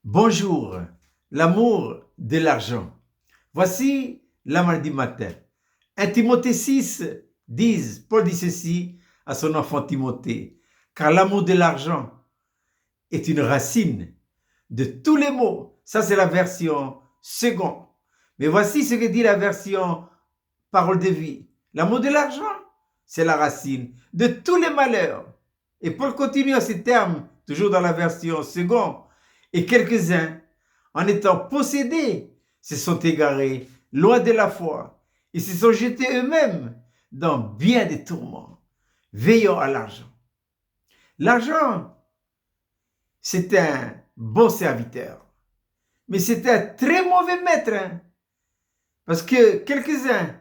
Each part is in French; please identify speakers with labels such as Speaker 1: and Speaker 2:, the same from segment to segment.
Speaker 1: Bonjour, l'amour de l'argent. Voici la mardi matin. 1 Timothée 6 dit, Paul dit ceci à son enfant Timothée, car l'amour de l'argent est une racine de tous les maux. Ça, c'est la version seconde. Mais voici ce que dit la version parole de vie. L'amour de l'argent, c'est la racine de tous les malheurs. Et Paul continue à ces termes, toujours dans la version seconde. Et quelques-uns, en étant possédés, se sont égarés loin de la foi. Ils se sont jetés eux-mêmes dans bien des tourments, veillant à l'argent. L'argent, c'est un bon serviteur, mais c'est un très mauvais maître. Parce que quelques-uns,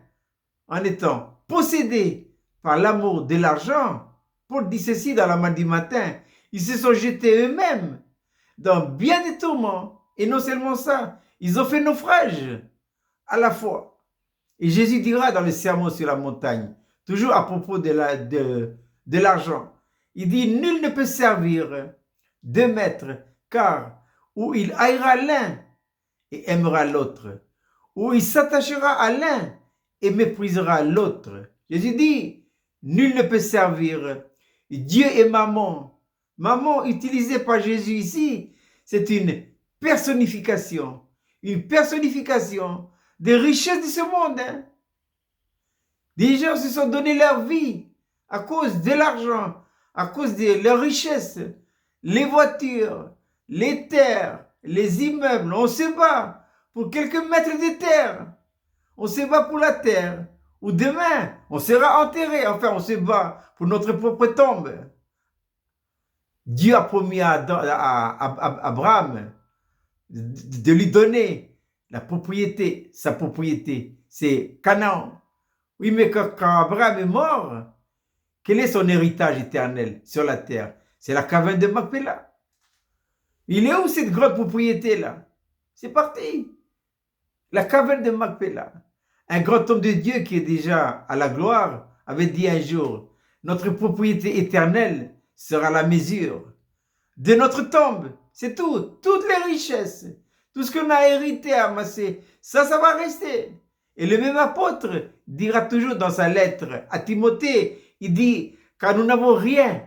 Speaker 1: en étant possédés par l'amour de l'argent, Paul dit ceci dans la main du matin, ils se sont jetés eux-mêmes dans bien des tourments. Et non seulement ça, ils ont fait naufrage à la fois. Et Jésus dira dans le sermon sur la montagne, toujours à propos de l'argent, il dit, nul ne peut servir deux maîtres, car ou il haïra l'un et aimera l'autre, ou il s'attachera à l'un et méprisera l'autre. Jésus dit, nul ne peut servir Dieu et maman. Maman utilisée par Jésus ici, c'est une personnification des richesses de ce monde. Des gens se sont donné leur vie à cause de l'argent, à cause de leurs richesses, les voitures, les terres, les immeubles. On se bat pour quelques mètres de terre. On se bat pour la terre. Ou demain, on sera enterré. Enfin, on se bat pour notre propre tombe. Dieu a promis à Abraham de lui donner la propriété, sa propriété. C'est Canaan. Oui, mais quand Abraham est mort, quel est son héritage éternel sur la terre? C'est la caverne de Macpéla. Il est où cette grande propriété-là? C'est parti. La caverne de Macpéla. Un grand homme de Dieu qui est déjà à la gloire avait dit un jour, notre propriété éternelle sera la mesure de notre tombe. C'est tout. Toutes les richesses, tout ce qu'on a hérité, amassé, ça va rester. Et le même apôtre dira toujours dans sa lettre à Timothée, il dit, car nous n'avons rien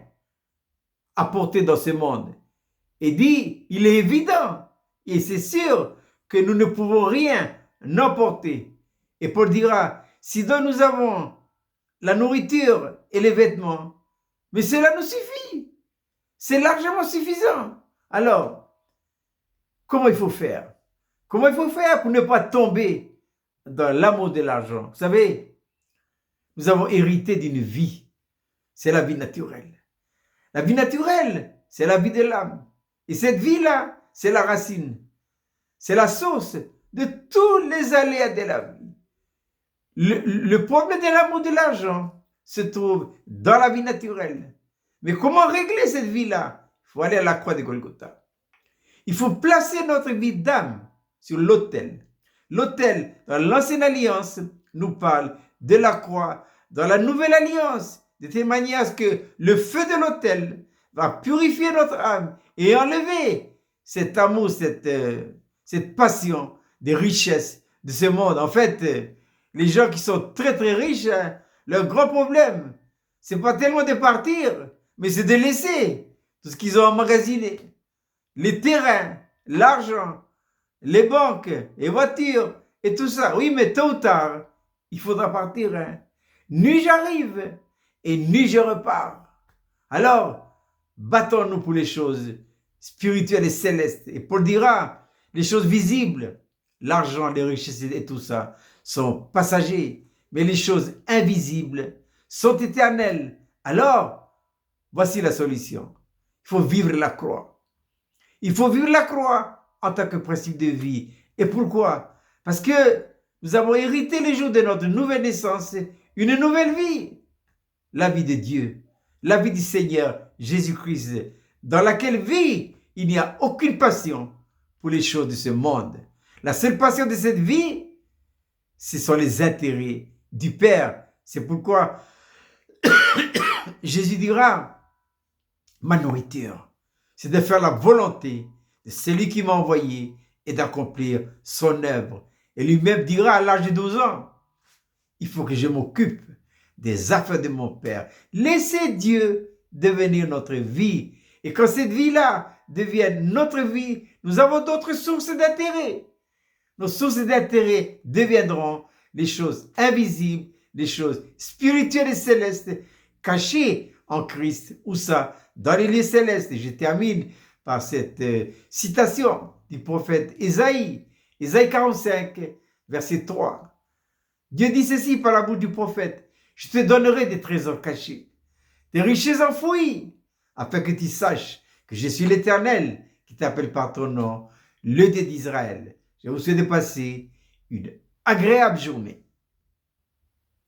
Speaker 1: à porter dans ce monde. Il dit, il est évident, et c'est sûr que nous ne pouvons rien emporter. Et Paul dira, si donc nous avons la nourriture et les vêtements, mais cela nous suffit. C'est largement suffisant. Alors, comment il faut faire? Comment il faut faire pour ne pas tomber dans l'amour de l'argent? Vous savez, nous avons hérité d'une vie. C'est la vie naturelle. La vie naturelle, c'est la vie de l'âme. Et cette vie-là, c'est la racine. C'est la source de tous les aléas de la vie. Le problème de l'amour de l'argent se trouve dans la vie naturelle. Mais comment régler cette vie-là? Il faut aller à la croix de Golgotha. Il faut placer notre vie d'âme sur l'autel. L'autel, dans l'ancienne alliance, nous parle de la croix. Dans la nouvelle alliance, de telle manière à ce que le feu de l'autel va purifier notre âme et enlever cet amour, cette passion des richesses de ce monde. En fait, les gens qui sont très très riches, leur grand problème, c'est pas tellement de partir, mais c'est de laisser tout ce qu'ils ont emmagasiné. Les terrains, l'argent, les banques, les voitures et tout ça. Oui, mais tôt ou tard, il faudra partir. Nuit j'arrive et nuit je repars. Alors, battons-nous pour les choses spirituelles et célestes. Et Paul dira, les choses visibles, l'argent, les richesses et tout ça, sont passagers. Mais les choses invisibles sont éternelles. Alors, voici la solution. Il faut vivre la croix. Il faut vivre la croix en tant que principe de vie. Et pourquoi? Parce que nous avons hérité les jours de notre nouvelle naissance, une nouvelle vie. La vie de Dieu, la vie du Seigneur Jésus-Christ, dans laquelle vie, il n'y a aucune passion pour les choses de ce monde. La seule passion de cette vie, ce sont les intérêts du Père. C'est pourquoi Jésus dira, ma nourriture, c'est de faire la volonté de celui qui m'a envoyé et d'accomplir son œuvre. Et lui-même dira à l'âge de 12 ans, il faut que je m'occupe des affaires de mon Père. Laissez Dieu devenir notre vie. Et quand cette vie-là devient notre vie, nous avons d'autres sources d'intérêt. Nos sources d'intérêt deviendront les choses invisibles, les choses spirituelles et célestes, cachées en Christ. Où ça? Dans les lieux célestes. Et je termine par cette citation du prophète Ésaïe. Ésaïe 45, verset 3. Dieu dit ceci par la bouche du prophète. Je te donnerai des trésors cachés, des richesses enfouies, afin que tu saches que je suis l'Éternel qui t'appelle par ton nom, le Dieu d'Israël. Je vous souhaite de passer une agréable journée.